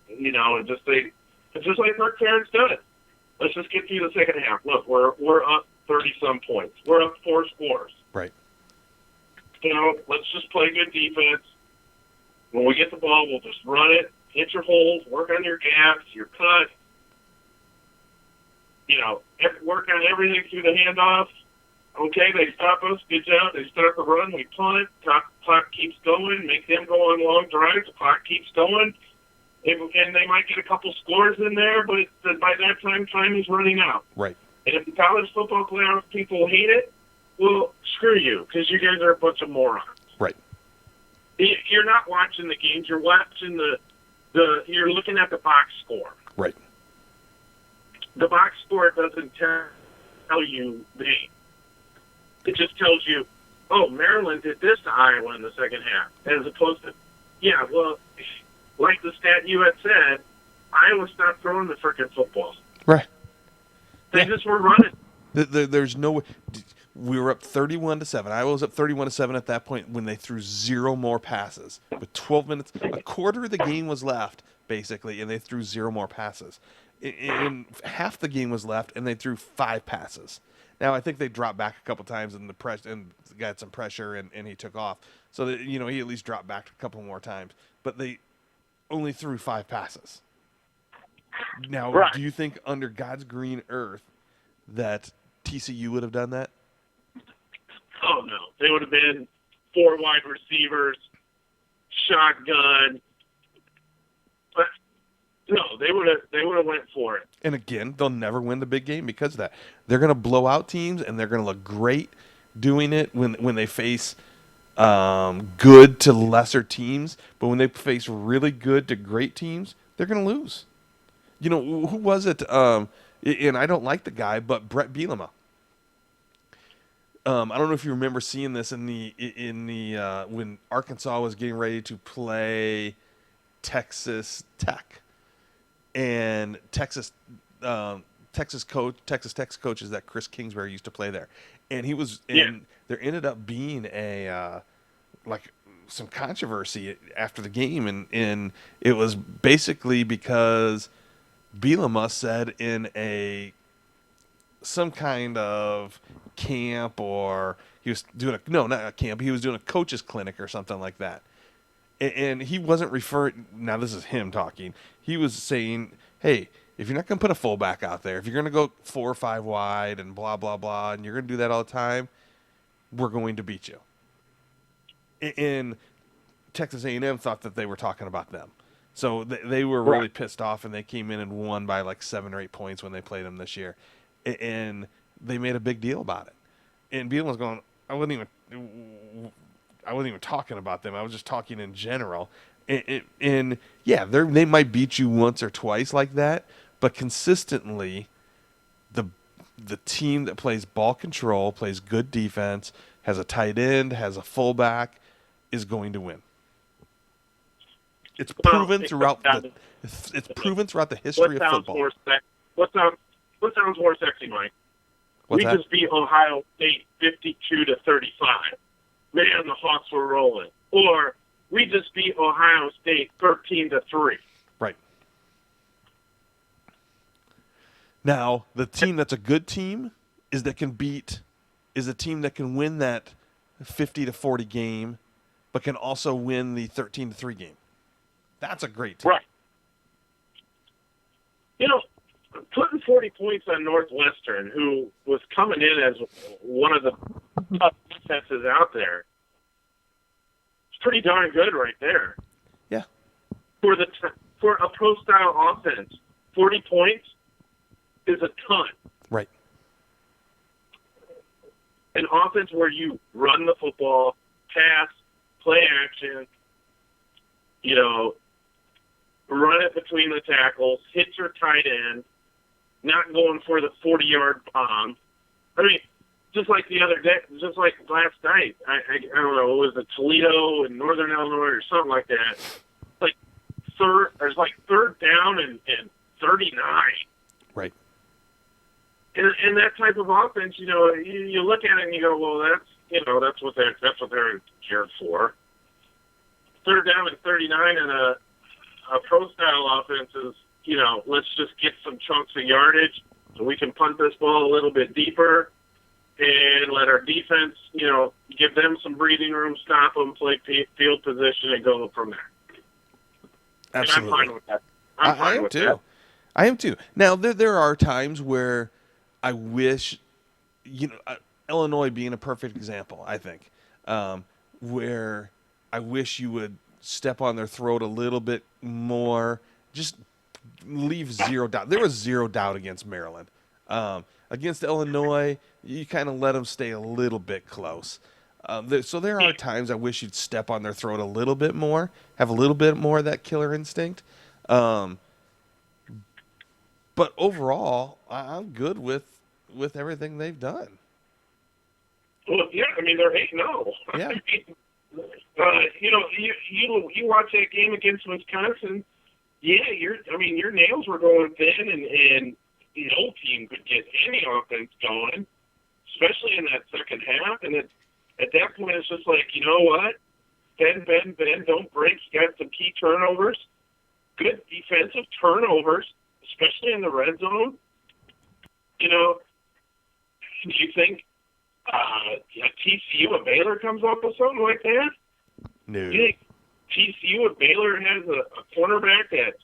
just say, it's just like Mark Ferentz does. Let's just get through the second half. Look, we're up 30-some points. We're up 4 scores. Right. Let's just play good defense. When we get the ball, we'll just run it, hit your holes, work on your gaps, your cut. Work on everything through the handoff. Okay, they stop us. Good job. They start the run. We punt. Clock keeps going. Make them go on long drives. The clock keeps going. And they might get a couple scores in there, but by that time is running out. Right. And if the college football playoff people hate it, well, screw you, because you guys are a bunch of morons. Right. You're not watching the games. You're watching you're looking at the box score. Right. The box score doesn't tell you the game. It just tells you, oh, Maryland did this to Iowa in the second half, as opposed to, yeah, well, like the stat you had said, Iowa stopped throwing the frickin' football. Right. They just were running. There's no way. We were up 31-7. Iowa was up 31-7 at that point when they threw 0 more passes. With 12 minutes, a quarter of the game was left, basically, and they threw 0 more passes. And half the game was left, and they threw 5 passes. Now, I think they dropped back a couple times and got some pressure, and he took off. So that, he at least dropped back a couple more times. But they only threw 5 passes. Now, right. Do you think under God's green earth that TCU would have done that? Oh, no. They would have been 4 wide receivers, shotgun. But no, they would have went for it. And again, they'll never win the big game because of that. They're going to blow out teams, and they're going to look great doing it when they face good to lesser teams. But when they face really good to great teams, they're going to lose. Who was it? And I don't like the guy, but Brett Bielema. I don't know if you remember seeing this in the when Arkansas was getting ready to play Texas Tech, and Texas Tech's coach is that Chris Kingsbury used to play there, and he was there ended up being some controversy after the game, and it was basically because Bielema said in some kind of camp, or he was doing not a camp, he was doing a coach's clinic or something like that. And he wasn't referring, now this is him talking, he was saying, hey, if you're not going to put a fullback out there, if you're going to go 4 or 5 wide and blah, blah, blah, and you're going to do that all the time, we're going to beat you. And Texas A&M thought that they were talking about them. So they were really pissed off, and they came in and won by 7 or 8 points when they played them this year. And they made a big deal about it. And Bielema was going, I wasn't even talking about them. I was just talking in general. And yeah, they might beat you once or twice like that, but consistently, the team that plays ball control, plays good defense, has a tight end, has a fullback, is going to win. It's proven throughout the history of football. What sounds more sexy, Mike? What's that? Just beat Ohio State 52-35. Man, the Hawks were rolling. Or we just beat Ohio State 13-3. Right. Now, the team that's a good team is a team that can win that 50-40 game, but can also win the 13-3 game. That's a great team. Right. Putting scoring 40 points on Northwestern, who was coming in as one of the tough defenses out there. It's pretty darn good right there. Yeah. For a pro-style offense, 40 points is a ton. Right. An offense where you run the football, pass, play action, run it between the tackles, hit your tight end, not going for the 40-yard bomb. I mean, just like the other day, just like last night, I don't know, was it Toledo in Northern Illinois or something like that? Third down and 39. Right. And that type of offense, you look at it and you go, well, that's what they're geared for. Third down and 39 and a pro-style offense is, let's just get some chunks of yardage so we can punt this ball a little bit deeper and let our defense, give them some breathing room, stop them, play field position, and go from there. Absolutely. And I'm fine with that. I am too. I am too. Now, there are times where I wish, Illinois being a perfect example, I think, where I wish you would step on their throat a little bit more, just leave zero doubt. There was zero doubt against Maryland. Against Illinois, you kind of let them stay a little bit close. So there are times I wish you'd step on their throat a little bit more, have a little bit more of that killer instinct. But overall, I'm good with everything they've done. Well, yeah, I mean, they're 8-0. Yeah. You watch that game against Wisconsin. Yeah, your nails were going thin, and no team could get any offense going, especially in that second half. And at that point, it's just like, you know what? Bend, don't break. You got some key turnovers, good defensive turnovers, especially in the red zone. Do you think TCU and Baylor comes up with something like that? No. You think TCU and Baylor has a cornerback that's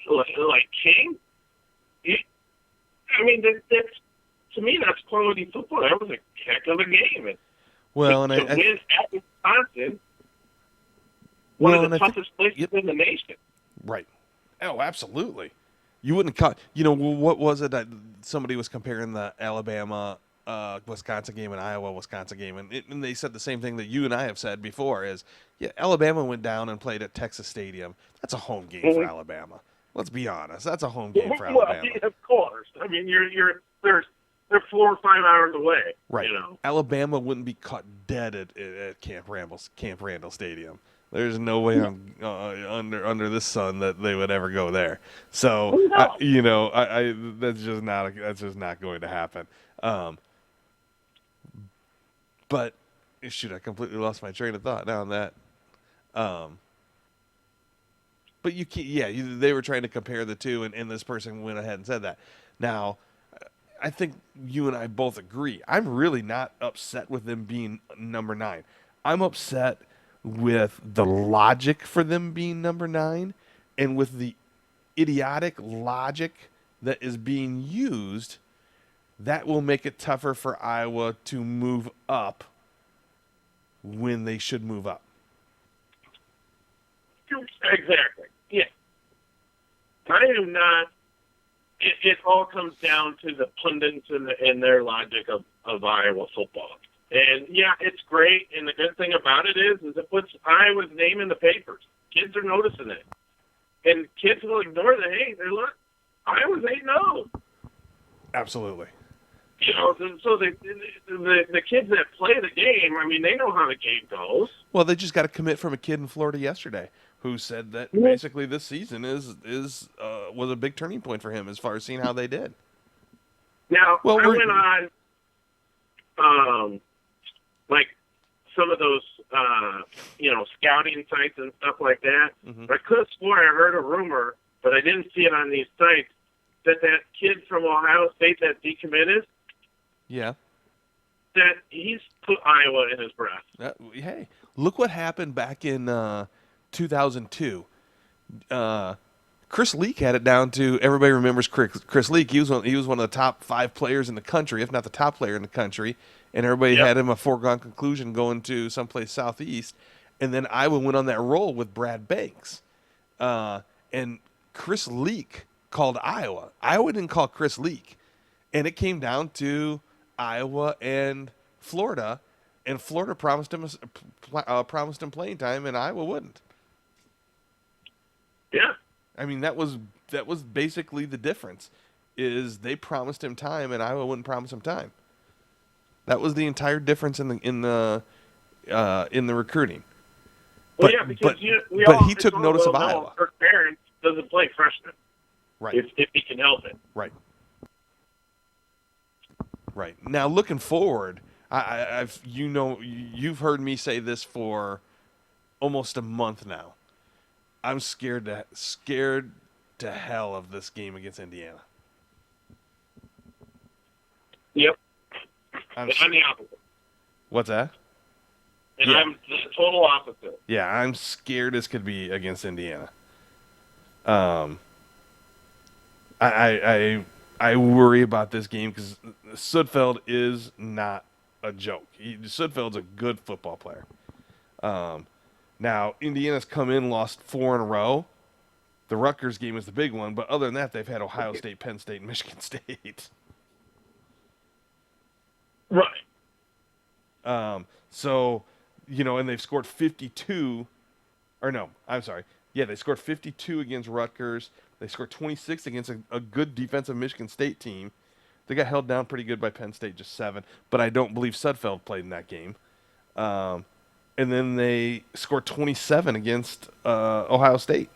like King? That's to me, that's quality football. That was a heck of a game. And well, to win at Wisconsin, one of the toughest places in the nation. Right. Oh, absolutely. You wouldn't cut. What was it that somebody was comparing the Alabama Wisconsin game and Iowa Wisconsin game, and they said the same thing that you and I have said before is, yeah, Alabama went down and played at Texas Stadium. That's a home game for Alabama. Let's be honest. That's a home game for Alabama. Well, of course. I mean, they're 4 or 5 hours away. Right. Alabama wouldn't be caught dead at Camp Randall Stadium. There's no way under this sun that they would ever go there. So that's just not going to happen. But shoot, I completely lost my train of thought now on that. But you can't. Yeah, they were trying to compare the two, and this person went ahead and said that. Now, I think you and I both agree. I'm really not upset with them being number 9. I'm upset with the logic for them being number 9 and with the idiotic logic that is being used. That will make it tougher for Iowa to move up when they should move up. Exactly. Yeah. I am not. It all comes down to the pundits and their logic of Iowa football. And, yeah, it's great. And the good thing about it is it puts Iowa's name in the papers. Kids are noticing it. And kids will ignore the hate. They're like, Iowa's 8-0. Absolutely. So the kids that play the game, I mean, they know how the game goes. Well, they just got a commit from a kid in Florida yesterday who said that basically this season was a big turning point for him as far as seeing how they did. Now, I went on, some of those, scouting sites and stuff like that. Mm-hmm. I could have sworn I heard a rumor, but I didn't see it on these sites, that kid from Ohio State that decommitted, yeah, that he's put Iowa in his breath. Hey, look what happened back in 2002. Chris Leak had it down to, everybody remembers Chris Leak. He was one of the top 5 players in the country, if not the top player in the country, and everybody had him a foregone conclusion going to someplace southeast. And then Iowa went on that roll with Brad Banks, and Chris Leak called Iowa. Iowa didn't call Chris Leak, and it came down to Iowa and Florida, and Florida promised him playing time, and Iowa wouldn't. Yeah. I mean, that was basically the difference, is they promised him time and Iowa wouldn't promise him time. That was the entire difference in the recruiting. Well, yeah, because he took notice of Iowa. Kirk Ferentz doesn't play freshmen, right? If he can help it, right. Right. Now, looking forward, you've heard me say this for almost a month now. I'm scared to hell of this game against Indiana. Yep. I'm the opposite. What's that? And yeah. I'm the total opposite. Yeah, I'm scared as could be against Indiana. I worry about this game because Sudfeld is not a joke. Sudfeld's a good football player. Now, Indiana's come in, lost 4 in a row. The Rutgers game is the big one, but other than that, they've had Ohio State, Penn State, and Michigan State. Right. So, and they've scored 52. Or no, I'm sorry. Yeah, they scored 52 against Rutgers. They scored 26 against a good defensive Michigan State team. They got held down pretty good by Penn State, just 7. But I don't believe Sudfeld played in that game. And then they scored 27 against Ohio State.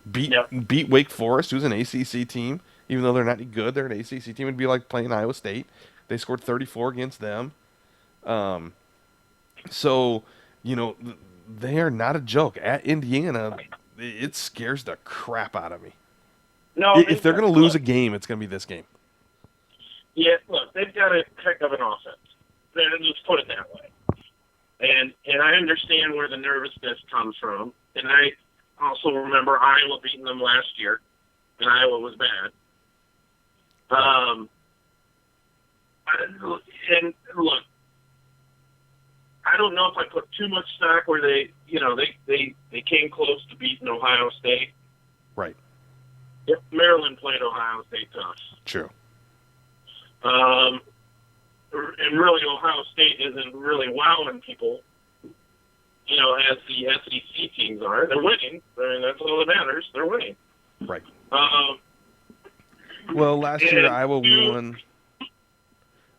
Beat Wake Forest, who's an ACC team. Even though they're not any good, they're an ACC team. It'd be like playing Iowa State. They scored 34 against them. So, they are not a joke. At Indiana, it scares the crap out of me. No, if they're going to lose a game, it's going to be this game. Yeah, look, they've got a heck of an offense. Let's put it that way. And I understand where the nervousness comes from. And I also remember Iowa beating them last year, and Iowa was bad. And look, I don't know if I put too much stock where they came close to beating Ohio State. Right. Yep, Maryland played Ohio State tough. True. And really, Ohio State isn't really wowing people, as the SEC teams are. They're winning. I mean, that's all that matters. They're winning. Right. Well, last year Iowa won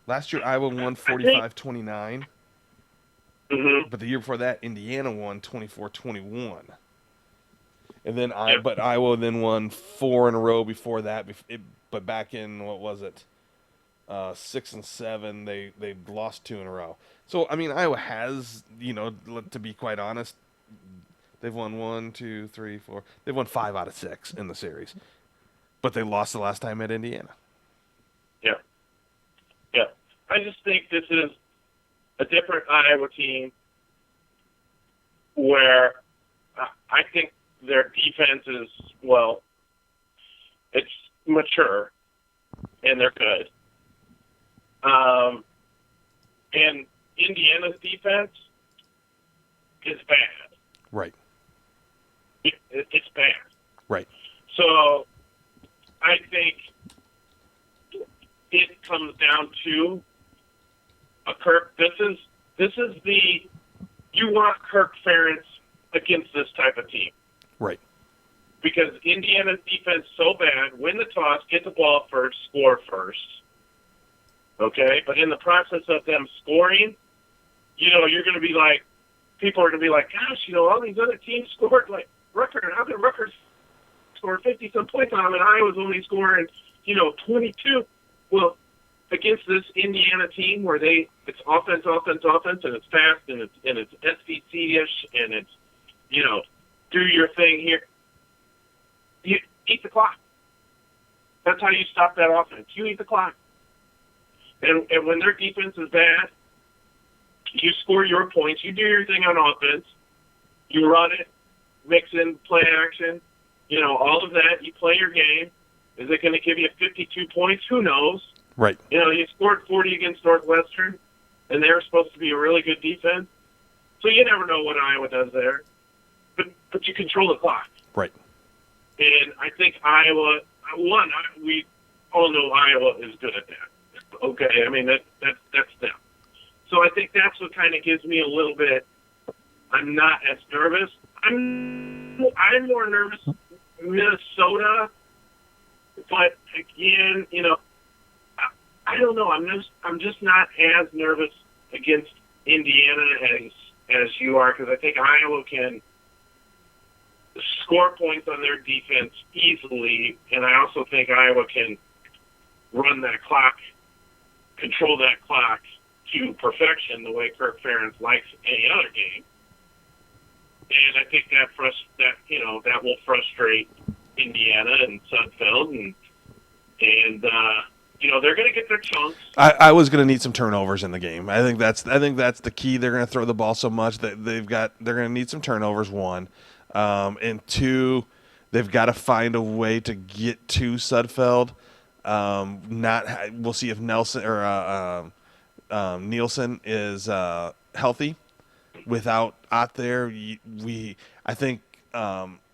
45-29. Mm-hmm. But the year before that, Indiana won 24-21. And then but Iowa then won 4 in a row before that. But back in, what was it? 6 and 7, they lost 2 in a row. So, I mean, Iowa has, to be quite honest, they've won 1, 2, 3, 4. They've won 5 out of 6 in the series. But they lost the last time at Indiana. Yeah. Yeah. I just think this is a different Iowa team where I think their defense is, it's mature and they're good. And Indiana's defense is bad. Right. It's bad. Right. So I think it comes down to a Kirk. This is you want Kirk Ferentz against this type of team. Right. Because Indiana's defense is so bad, win the toss, get the ball first, score first. Okay? But in the process of them scoring, you're going to be like, people are going to be like, gosh, all these other teams scored like Rutgers. How did Rutgers score 50-some points on them and Iowa's only scoring, 22? Well, against this Indiana team where it's offense, and it's fast, and it's SEC-ish, and it's, do your thing here. You eat the clock. That's how you stop that offense. You eat the clock. And when their defense is bad, you score your points. You do your thing on offense. You run it, mix in play action, all of that. You play your game. Is it going to give you 52 points? Who knows? Right. You scored 40 against Northwestern, and they were supposed to be a really good defense. So you never know what Iowa does there. But you control the clock. Right. And I think Iowa, we all know Iowa is good at that. Okay, I mean, that's them. So I think that's what kind of gives me a little bit, I'm not as nervous. I'm more nervous Minnesota, but again, I don't know. I'm just not as nervous against Indiana as you are, because I think Iowa can score points on their defense easily, and I also think Iowa can run that clock, control that clock to perfection the way Kirk Ferentz likes any other game. And I think that will frustrate Indiana and Sudfeld, and they're going to get their chunks. I was going to need some turnovers in the game. I think that's the key. They're going to throw the ball so much that they're going to need some turnovers. One, and two, they've got to find a way to get to Sudfeld. We'll see if Nelson or Nielsen is healthy. Without out there, I think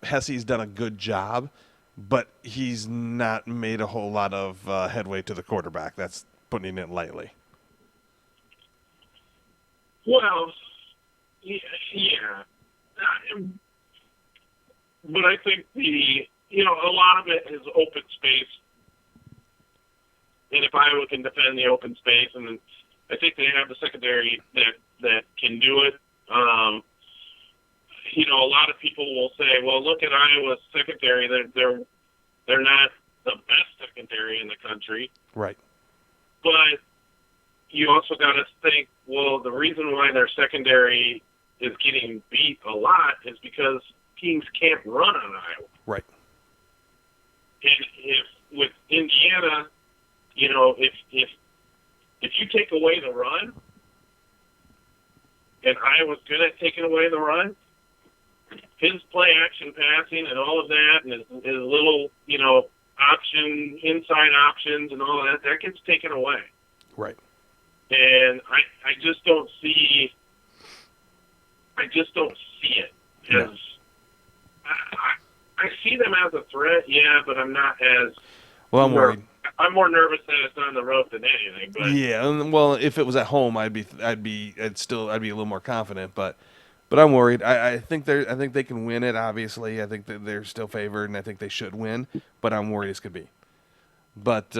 Hesse's done a good job, but he's not made a whole lot of headway to the quarterback. That's putting it lightly. Well, yeah. But I think a lot of it is open space. And if Iowa can defend the open space, and I think they have the secondary that can do it. A lot of people will say, well, look at Iowa's secondary. They're not the best secondary in the country. Right. But you also got to think, well, the reason why their secondary is getting beat a lot is because teams can't run on Iowa. Right. And if with Indiana, if you take away the run, and Iowa's good at taking away the run, his play-action passing and all of that, and his little, inside options and all of that gets taken away. Right. And I just don't see it as I see them as a threat, yeah, but I'm not as well. I'm worried. I'm more nervous that it's on the road than anything. But yeah, well, if it was at home, I'd be a little more confident. But I'm worried. I think they can win it. Obviously, I think that they're still favored, and I think they should win. But I'm worried as could be. But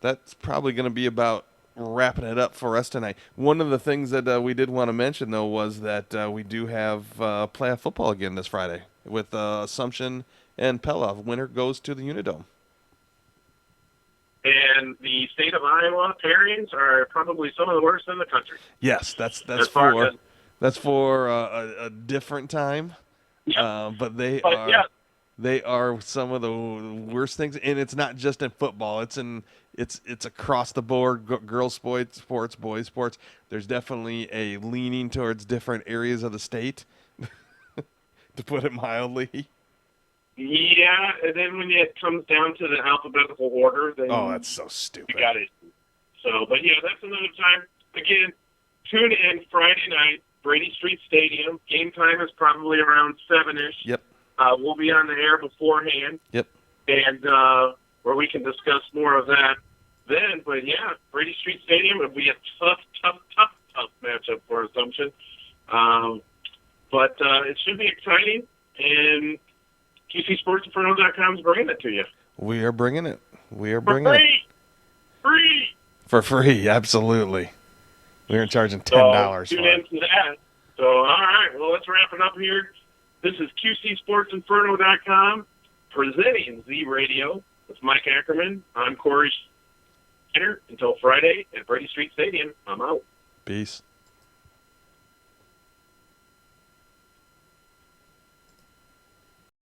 that's probably going to be about wrapping it up for us tonight. One of the things that we did want to mention, though, was that we do have playoff football again this Friday with Assumption and Pella. Winner goes to the Unidome. And the state of Iowa pairings are probably some of the worst in the country. Yes, that's for a different time. Yeah. But they are some of the worst things, and it's not just in football. It's across the board. Girls sports, boys sports. There's definitely a leaning towards different areas of the state, to put it mildly. Yeah, and then when it comes down to the alphabetical order, then that's so stupid. You got it. So, but yeah, that's another time. Again, tune in Friday night, Brady Street Stadium. Game time is probably around 7-ish. Yep. We'll be on the air beforehand. Yep. And where we can discuss more of that then. But yeah, Brady Street Stadium would be a tough matchup for Assumption. But it should be exciting, and QCSportZinferno.com is bringing it to you. We are bringing it. Free! For free, absolutely. We're charging $10 tune for it. into that. So, all right, well, let's wrap it up here. This is QCSportZinferno.com presenting ZRadio. It's Mike Ackerman. I'm Corey Schneider. Until Friday at Brady Street Stadium, I'm out. Peace.